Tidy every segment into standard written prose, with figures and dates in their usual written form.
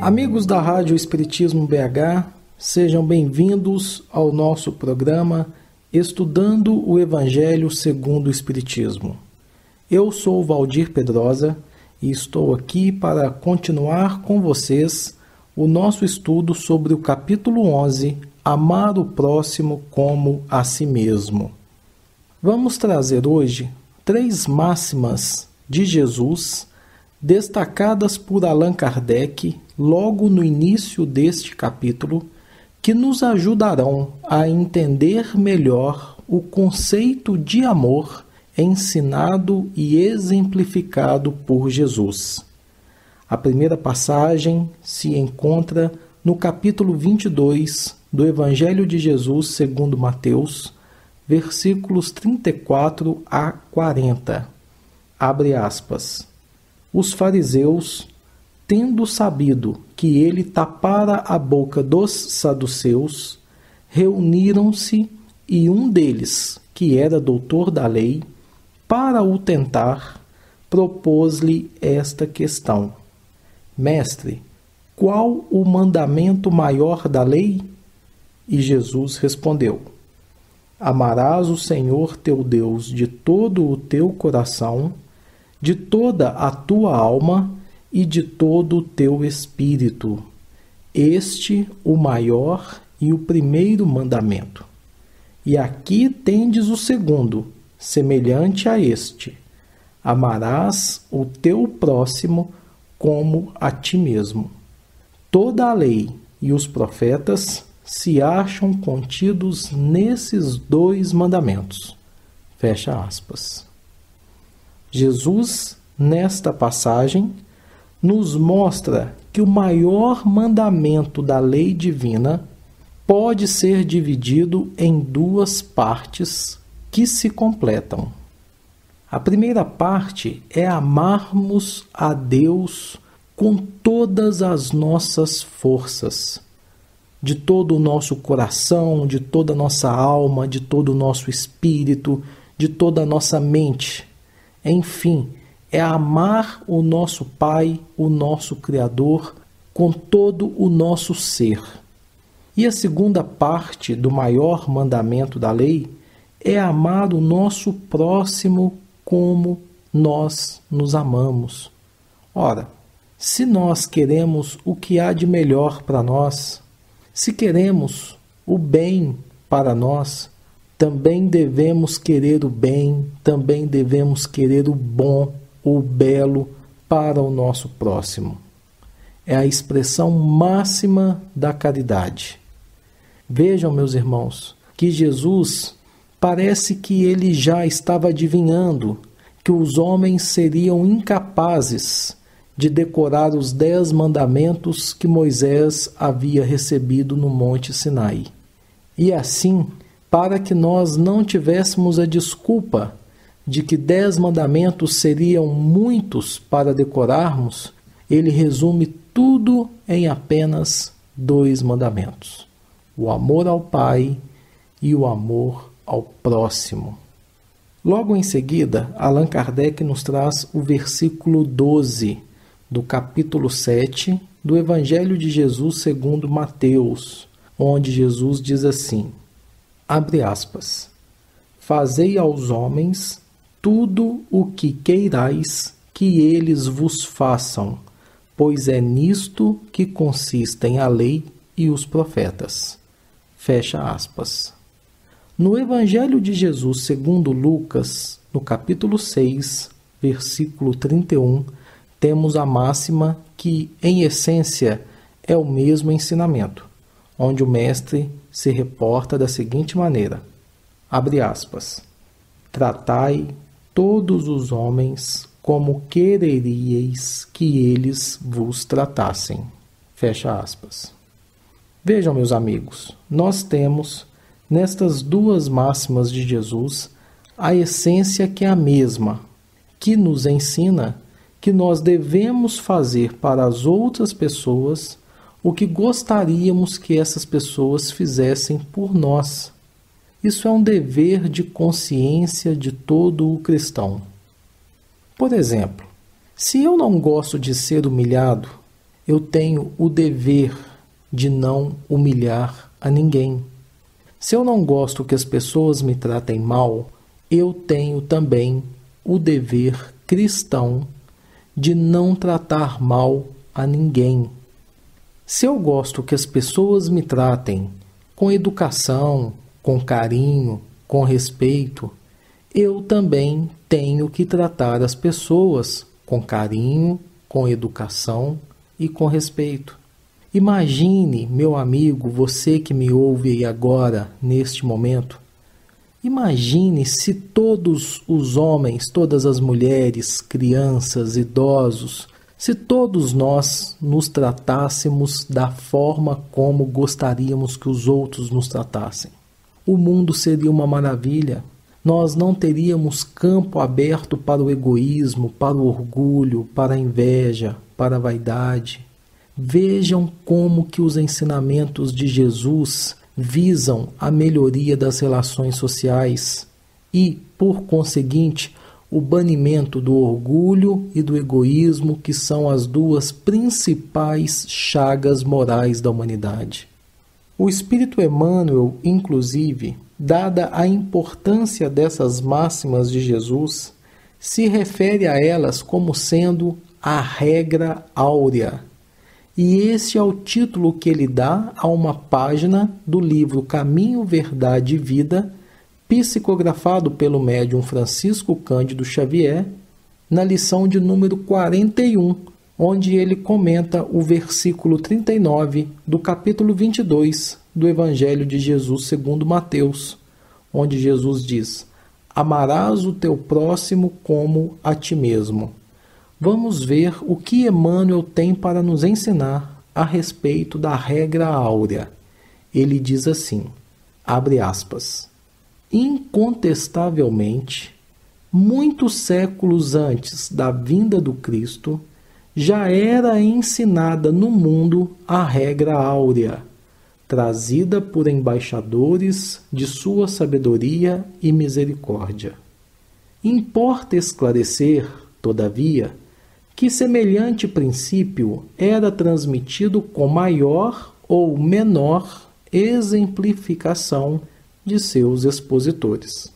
Amigos da Rádio Espiritismo BH, sejam bem-vindos ao nosso programa Estudando o Evangelho segundo o Espiritismo. Eu sou Valdir Pedrosa e estou aqui para continuar com vocês o nosso estudo sobre o capítulo 11, Amar o Próximo como a Si Mesmo. Vamos trazer hoje 3 máximas de Jesus, destacadas por Allan Kardec logo no início deste capítulo, que nos ajudarão a entender melhor o conceito de amor ensinado e exemplificado por Jesus. A primeira passagem se encontra no capítulo 22 do Evangelho de Jesus segundo Mateus, versículos 34 a 40. Abre aspas. Os fariseus, tendo sabido que ele tapara a boca dos saduceus, reuniram-se e um deles, que era doutor da lei, para o tentar, propôs-lhe esta questão: Mestre, qual o mandamento maior da lei? E Jesus respondeu: Amarás o Senhor teu Deus de todo o teu coração, de toda a tua alma e de todo o teu espírito. Este o maior e o primeiro mandamento. E aqui tendes o segundo, semelhante a este: amarás o teu próximo como a ti mesmo. Toda a lei e os profetas se acham contidos nesses 2 mandamentos. Fecha aspas. Jesus, nesta passagem, nos mostra que o maior mandamento da lei divina pode ser dividido em 2 partes que se completam. A primeira parte é amarmos a Deus com todas as nossas forças, de todo o nosso coração, de toda a nossa alma, de todo o nosso espírito, de toda a nossa mente. Enfim, é amar o nosso Pai, o nosso Criador, com todo o nosso ser. E a segunda parte do maior mandamento da lei é amar o nosso próximo como nós nos amamos. Ora, se nós queremos o que há de melhor para nós, se queremos o bem para nós, também devemos querer o bem, também devemos querer o bom, o belo para o nosso próximo. É a expressão máxima da caridade. Vejam, meus irmãos, que Jesus parece que ele já estava adivinhando que os homens seriam incapazes de decorar os 10 mandamentos que Moisés havia recebido no Monte Sinai. E assim, para que nós não tivéssemos a desculpa de que 10 mandamentos seriam muitos para decorarmos, ele resume tudo em apenas 2 mandamentos: o amor ao Pai e o amor ao próximo. Logo em seguida, Allan Kardec nos traz o versículo 12 do capítulo 7 do Evangelho de Jesus segundo Mateus, onde Jesus diz assim, abre aspas, fazei aos homens tudo o que queirais que eles vos façam, pois é nisto que consistem a lei e os profetas. Fecha aspas. No Evangelho de Jesus segundo Lucas, no capítulo 6, versículo 31, temos a máxima que, em essência, é o mesmo ensinamento, onde o mestre se reporta da seguinte maneira, abre aspas, tratai todos os homens como quereríeis que eles vos tratassem. Fecha aspas. Vejam, meus amigos, nós temos, nestas 2 máximas de Jesus, a essência que é a mesma, que nos ensina que nós devemos fazer para as outras pessoas o que gostaríamos que essas pessoas fizessem por nós. Isso é um dever de consciência de todo o cristão. Por exemplo, se eu não gosto de ser humilhado, eu tenho o dever de não humilhar a ninguém. Se eu não gosto que as pessoas me tratem mal, eu tenho também o dever cristão de não tratar mal a ninguém. Se eu gosto que as pessoas me tratem com educação, com carinho, com respeito, eu também tenho que tratar as pessoas com carinho, com educação e com respeito. Imagine, meu amigo, você que me ouve agora, neste momento, imagine se todos os homens, todas as mulheres, crianças, idosos, se todos nós nos tratássemos da forma como gostaríamos que os outros nos tratassem. O mundo seria uma maravilha. Nós não teríamos campo aberto para o egoísmo, para o orgulho, para a inveja, para a vaidade. Vejam como que os ensinamentos de Jesus visam a melhoria das relações sociais e, por conseguinte, o banimento do orgulho e do egoísmo, que são as duas principais chagas morais da humanidade. O Espírito Emmanuel, inclusive, dada a importância dessas máximas de Jesus, se refere a elas como sendo a regra áurea. E esse é o título que ele dá a uma página do livro Caminho, Verdade e Vida, psicografado pelo médium Francisco Cândido Xavier, na lição de número 41, onde ele comenta o versículo 39 do capítulo 22 do Evangelho de Jesus segundo Mateus, onde Jesus diz: amarás o teu próximo como a ti mesmo. Vamos ver o que Emmanuel tem para nos ensinar a respeito da regra áurea. Ele diz assim, abre aspas, incontestavelmente, muitos séculos antes da vinda do Cristo, já era ensinada no mundo a regra áurea, trazida por embaixadores de sua sabedoria e misericórdia. Importa esclarecer, todavia, que semelhante princípio era transmitido com maior ou menor exemplificação de seus expositores.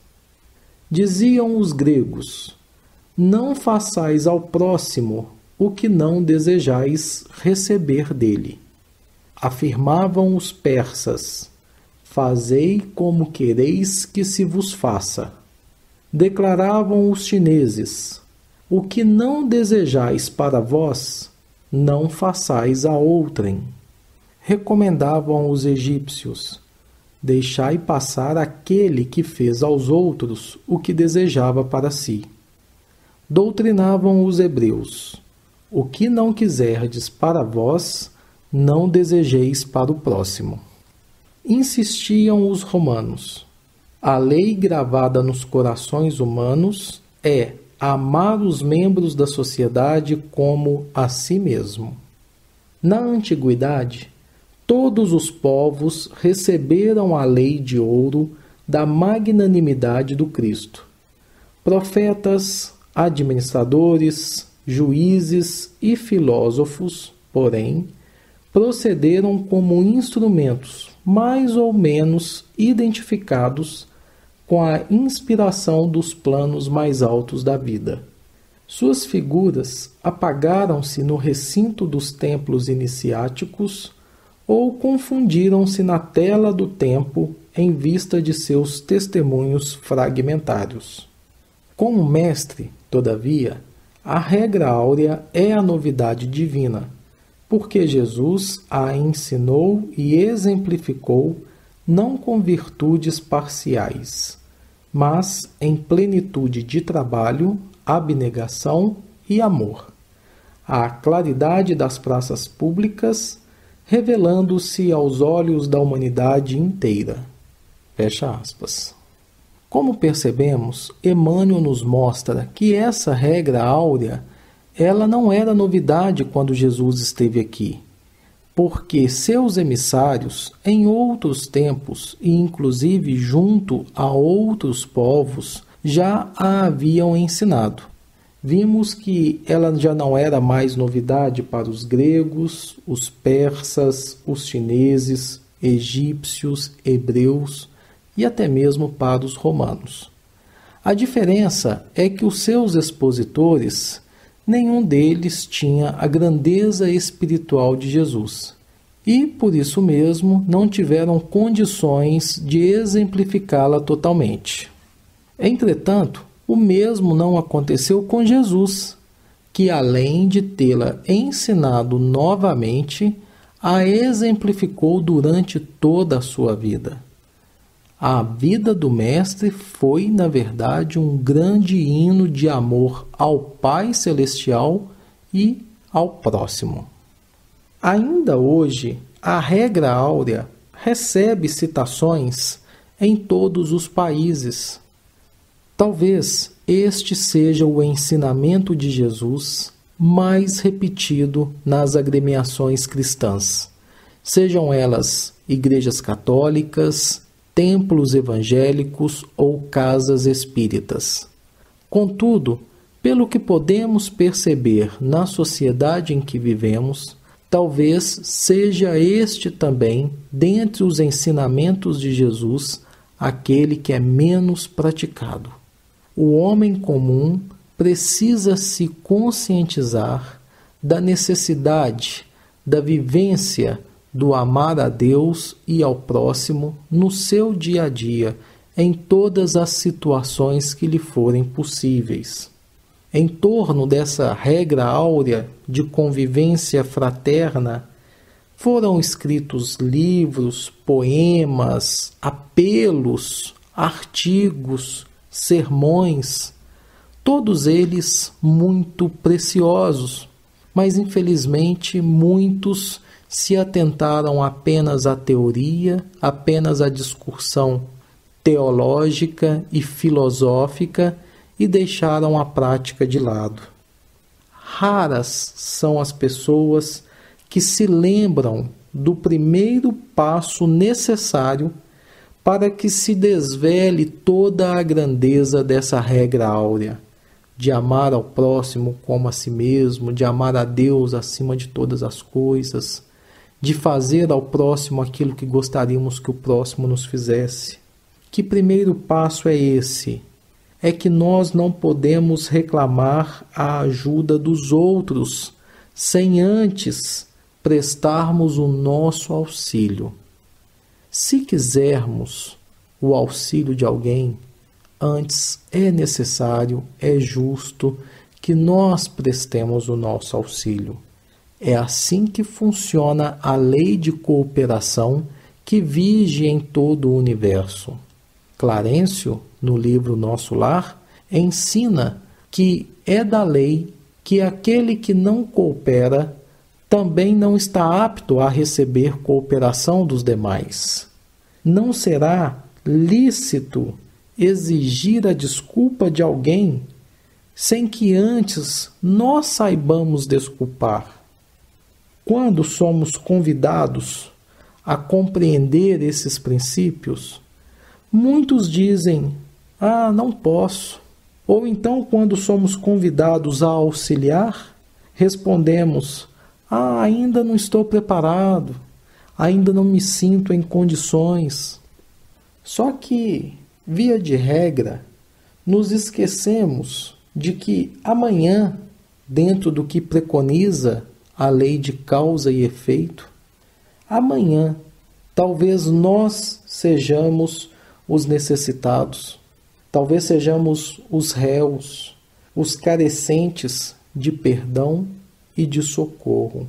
Diziam os gregos, não façais ao próximo o que não desejais receber dele. Afirmavam os persas, fazei como quereis que se vos faça. Declaravam os chineses, o que não desejais para vós, não façais a outrem. Recomendavam os egípcios, deixai passar aquele que fez aos outros o que desejava para si. Doutrinavam os hebreus, o que não quiserdes para vós, não desejeis para o próximo. Insistiam os romanos, a lei gravada nos corações humanos é amar os membros da sociedade como a si mesmo. Na antiguidade, todos os povos receberam a lei de ouro da magnanimidade do Cristo. Profetas, administradores, juízes e filósofos, porém, procederam como instrumentos mais ou menos identificados com a inspiração dos planos mais altos da vida. Suas figuras apagaram-se no recinto dos templos iniciáticos ou confundiram-se na tela do tempo em vista de seus testemunhos fragmentários. Como mestre, todavia, a regra áurea é a novidade divina, porque Jesus a ensinou e exemplificou não com virtudes parciais, mas em plenitude de trabalho, abnegação e amor. A claridade das praças públicas, revelando-se aos olhos da humanidade inteira. Fecha aspas. Como percebemos, Emmanuel nos mostra que essa regra áurea, ela não era novidade quando Jesus esteve aqui, porque seus emissários, em outros tempos e inclusive junto a outros povos, já a haviam ensinado. vimos que ela já não era mais novidade para os gregos, os persas, os chineses, egípcios, hebreus e até mesmo para os romanos. A diferença é que os seus expositores, nenhum deles tinha a grandeza espiritual de Jesus e, por isso mesmo, não tiveram condições de exemplificá-la totalmente. Entretanto, o mesmo não aconteceu com Jesus, que além de tê-la ensinado novamente, a exemplificou durante toda a sua vida. A vida do Mestre foi, na verdade, um grande hino de amor ao Pai Celestial e ao próximo. Ainda hoje, a regra áurea recebe citações em todos os países. Talvez este seja o ensinamento de Jesus mais repetido nas agremiações cristãs, sejam elas igrejas católicas, templos evangélicos ou casas espíritas. Contudo, pelo que podemos perceber na sociedade em que vivemos, talvez seja este também, dentre os ensinamentos de Jesus, aquele que é menos praticado. O homem comum precisa se conscientizar da necessidade da vivência do amar a Deus e ao próximo no seu dia a dia, em todas as situações que lhe forem possíveis. Em torno dessa regra áurea de convivência fraterna, foram escritos livros, poemas, apelos, artigos, sermões, todos eles muito preciosos, mas infelizmente muitos se atentaram apenas à teoria, apenas à discussão teológica e filosófica e deixaram a prática de lado. Raras são as pessoas que se lembram do primeiro passo necessário para que se desvele toda a grandeza dessa regra áurea, de amar ao próximo como a si mesmo, de amar a Deus acima de todas as coisas, de fazer ao próximo aquilo que gostaríamos que o próximo nos fizesse. Que primeiro passo é esse? É que nós não podemos reclamar a ajuda dos outros sem antes prestarmos o nosso auxílio. Se quisermos o auxílio de alguém, antes é necessário, é justo que nós prestemos o nosso auxílio. É assim que funciona a lei de cooperação que vige em todo o universo. Clarencio, no livro Nosso Lar, ensina que é da lei que aquele que não coopera também não está apto a receber cooperação dos demais. Não será lícito exigir a desculpa de alguém sem que antes nós saibamos desculpar. Quando somos convidados a compreender esses princípios, muitos dizem, não posso. Ou então, quando somos convidados a auxiliar, respondemos, ainda não estou preparado, ainda não me sinto em condições. Só que, via de regra, nos esquecemos de que amanhã, dentro do que preconiza a lei de causa e efeito, amanhã talvez nós sejamos os necessitados, talvez sejamos os réus, os carecentes de perdão e de socorro.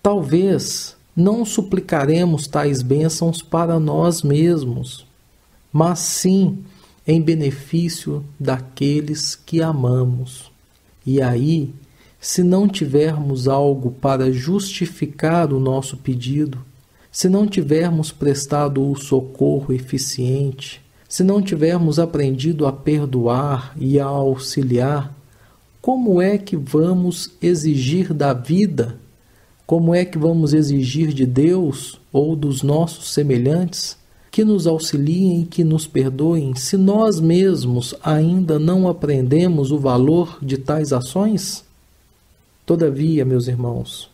Talvez não suplicaremos tais bênçãos para nós mesmos, mas sim em benefício daqueles que amamos. E aí, se não tivermos algo para justificar o nosso pedido, se não tivermos prestado o socorro eficiente, se não tivermos aprendido a perdoar e a auxiliar, como é que vamos exigir da vida? Como é que vamos exigir de Deus ou dos nossos semelhantes que nos auxiliem e que nos perdoem, se nós mesmos ainda não aprendemos o valor de tais ações? Todavia, meus irmãos,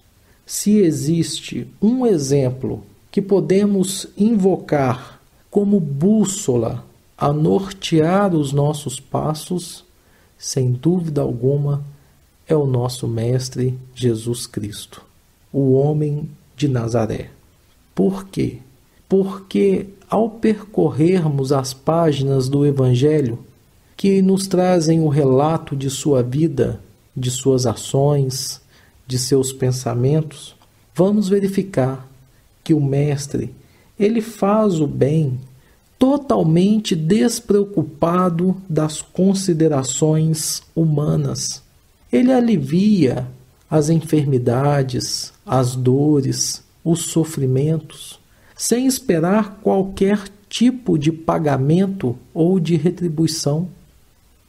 se existe um exemplo que podemos invocar como bússola a nortear os nossos passos, sem dúvida alguma, é o nosso Mestre Jesus Cristo, o homem de Nazaré. Por quê? Porque ao percorrermos as páginas do Evangelho, que nos trazem o relato de sua vida, de suas ações, de seus pensamentos, vamos verificar que o Mestre, ele faz o bem totalmente despreocupado das considerações humanas. Ele alivia as enfermidades, as dores, os sofrimentos, sem esperar qualquer tipo de pagamento ou de retribuição.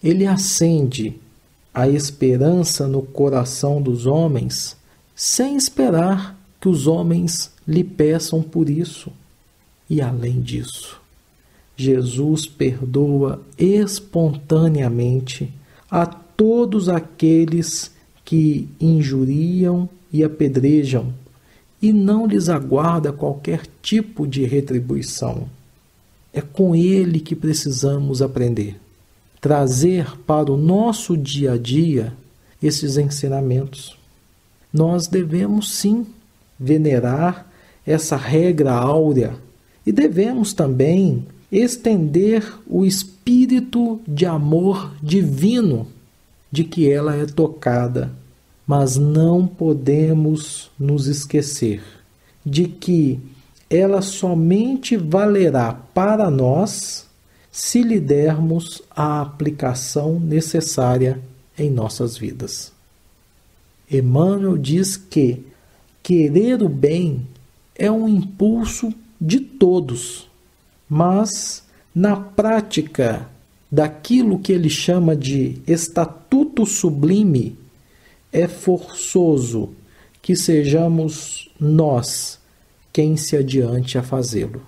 Ele acende a esperança no coração dos homens, sem esperar que os homens lhe peçam por isso. E além disso, Jesus perdoa espontaneamente a todos aqueles que injuriam e apedrejam, e não lhes aguarda qualquer tipo de retribuição. É com ele que precisamos aprender. Trazer para o nosso dia a dia esses ensinamentos. Nós devemos sim venerar essa regra áurea e devemos também estender o espírito de amor divino de que ela é tocada. Mas não podemos nos esquecer de que ela somente valerá para nós se lhe dermos a aplicação necessária em nossas vidas. Emmanuel diz que querer o bem é um impulso de todos, mas na prática daquilo que ele chama de estatuto sublime, é forçoso que sejamos nós quem se adiante a fazê-lo.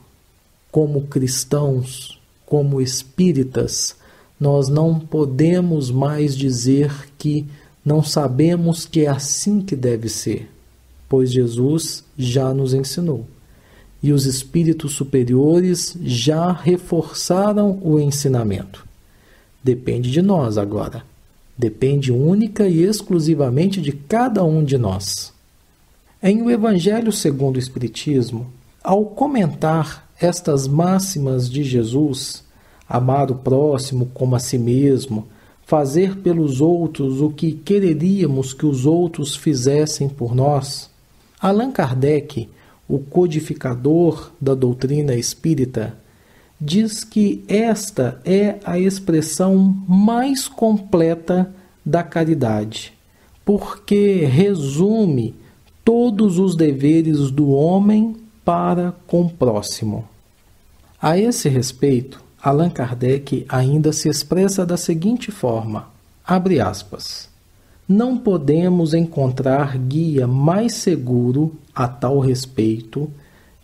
Como cristãos, como espíritas, nós não podemos mais dizer que não sabemos que é assim que deve ser, pois Jesus já nos ensinou. E os espíritos superiores já reforçaram o ensinamento. Depende de nós agora. Depende única e exclusivamente de cada um de nós. Em O Evangelho segundo o Espiritismo, ao comentar estas máximas de Jesus, amar o próximo como a si mesmo, fazer pelos outros o que quereríamos que os outros fizessem por nós, Allan Kardec, o codificador da doutrina espírita, diz que esta é a expressão mais completa da caridade, porque resume todos os deveres do homem para com o próximo. A esse respeito, Allan Kardec ainda se expressa da seguinte forma, abre aspas, não podemos encontrar guia mais seguro a tal respeito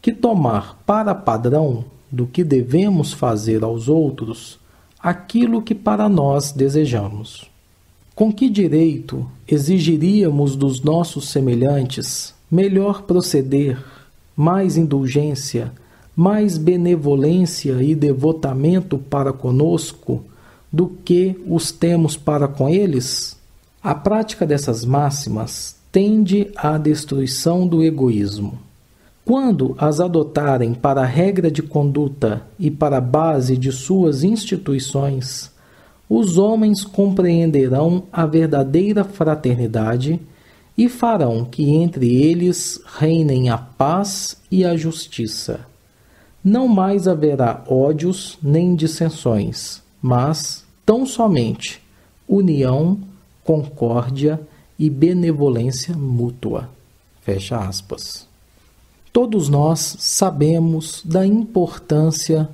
que tomar para padrão do que devemos fazer aos outros aquilo que para nós desejamos. Com que direito exigiríamos dos nossos semelhantes melhor proceder, mais indulgência, mais benevolência e devotamento para conosco do que os temos para com eles? A prática dessas máximas tende à destruição do egoísmo. Quando as adotarem para a regra de conduta e para a base de suas instituições, os homens compreenderão a verdadeira fraternidade e farão que entre eles reinem a paz e a justiça. Não mais haverá ódios nem dissensões, mas, tão somente, união, concórdia e benevolência mútua. Fecha aspas. Todos nós sabemos da importância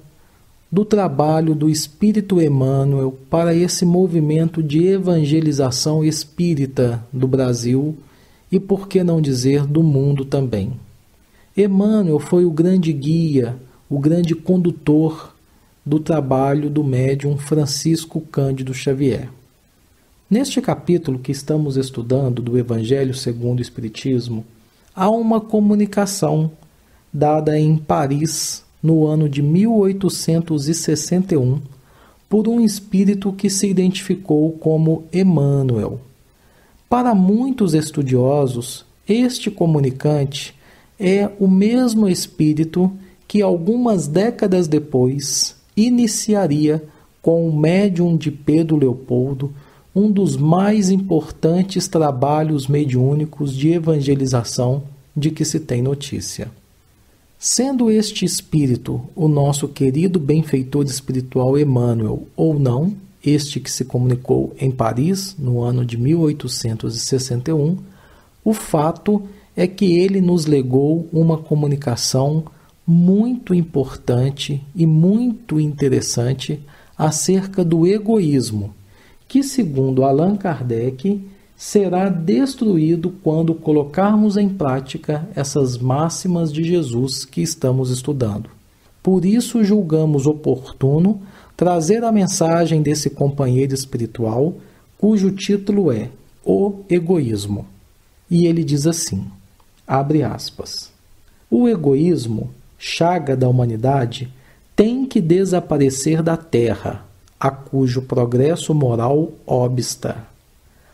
do trabalho do Espírito Emmanuel para esse movimento de evangelização espírita do Brasil e, por que não dizer, do mundo também. Emmanuel foi o grande guia, o grande condutor do trabalho do médium Francisco Cândido Xavier. Neste capítulo que estamos estudando do Evangelho segundo o Espiritismo, há uma comunicação dada em Paris no ano de 1861 por um espírito que se identificou como Emmanuel. Para muitos estudiosos, este comunicante é o mesmo espírito que algumas décadas depois iniciaria com o médium de Pedro Leopoldo um dos mais importantes trabalhos mediúnicos de evangelização de que se tem notícia. Sendo este espírito o nosso querido benfeitor espiritual Emmanuel ou não, este que se comunicou em Paris no ano de 1861, o fato é que ele nos legou uma comunicação muito importante e muito interessante acerca do egoísmo, que, segundo Allan Kardec, será destruído quando colocarmos em prática essas máximas de Jesus que estamos estudando. Por isso julgamos oportuno trazer a mensagem desse companheiro espiritual, cujo título é O Egoísmo. E ele diz assim, abre aspas, o egoísmo, chaga da humanidade, tem que desaparecer da terra, a cujo progresso moral obsta.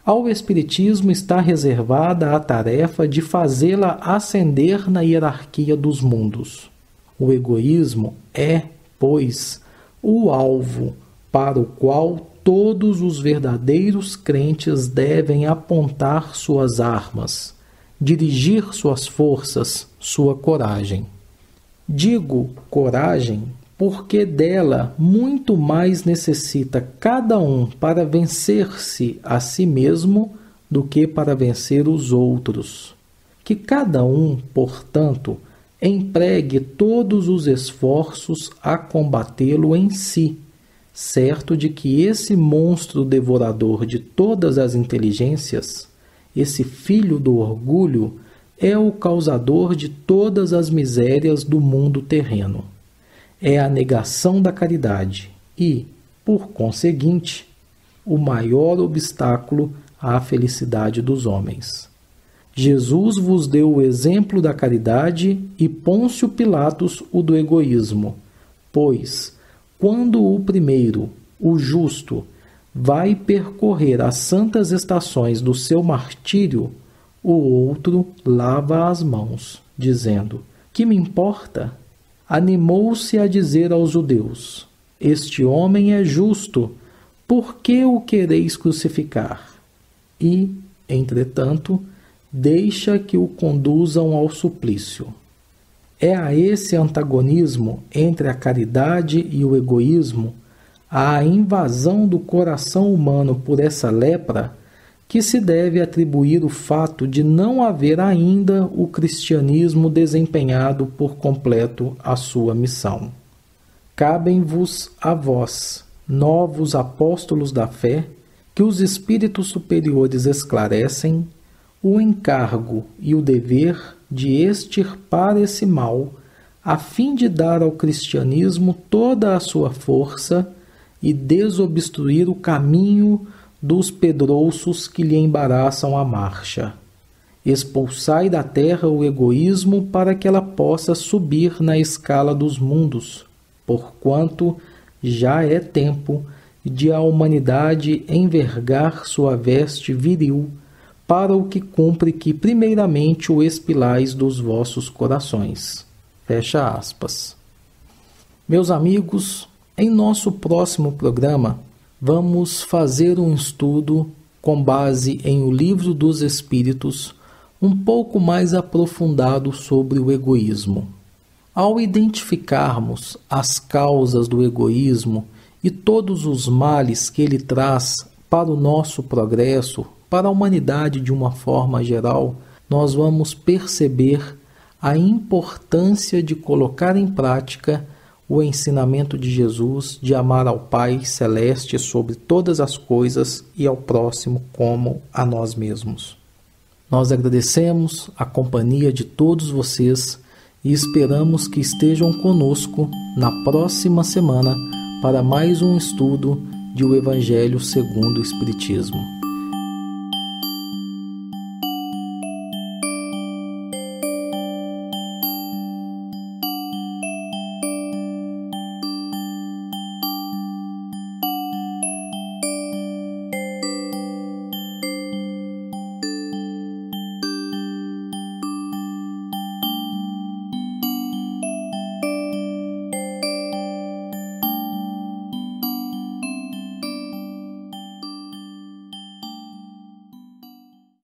Ao Espiritismo está reservada a tarefa de fazê-la ascender na hierarquia dos mundos. O egoísmo é, pois, o alvo para o qual todos os verdadeiros crentes devem apontar suas armas, dirigir suas forças, sua coragem. Digo coragem porque dela muito mais necessita cada um para vencer-se a si mesmo do que para vencer os outros. Que cada um, portanto, empregue todos os esforços a combatê-lo em si, certo de que esse monstro devorador de todas as inteligências, esse filho do orgulho, é o causador de todas as misérias do mundo terreno. É a negação da caridade e, por conseguinte, o maior obstáculo à felicidade dos homens. Jesus vos deu o exemplo da caridade e Pôncio Pilatos o do egoísmo, pois, quando o primeiro, o justo, vai percorrer as santas estações do seu martírio, o outro lava as mãos, dizendo, que me importa? Animou-se a dizer aos judeus, este homem é justo, por que o quereis crucificar? E, entretanto, deixa que o conduzam ao suplício. É a esse antagonismo entre a caridade e o egoísmo, à invasão do coração humano por essa lepra, que se deve atribuir o fato de não haver ainda o cristianismo desempenhado por completo a sua missão. Cabem-vos a vós, novos apóstolos da fé, que os espíritos superiores esclarecem, o encargo e o dever de extirpar esse mal, a fim de dar ao cristianismo toda a sua força e desobstruir o caminho dos pedrouços que lhe embaraçam a marcha. Expulsai da terra o egoísmo para que ela possa subir na escala dos mundos, porquanto já é tempo de a humanidade envergar sua veste viril, para o que cumpre que primeiramente o expilais dos vossos corações. Fecha aspas. Meus amigos, em nosso próximo programa, vamos fazer um estudo com base em O Livro dos Espíritos, um pouco mais aprofundado sobre o egoísmo. Ao identificarmos as causas do egoísmo e todos os males que ele traz para o nosso progresso, para a humanidade de uma forma geral, nós vamos perceber a importância de colocar em prática o ensinamento de Jesus de amar ao Pai Celeste sobre todas as coisas e ao próximo como a nós mesmos. Nós agradecemos a companhia de todos vocês e esperamos que estejam conosco na próxima semana para mais um estudo de O Evangelho segundo o Espiritismo.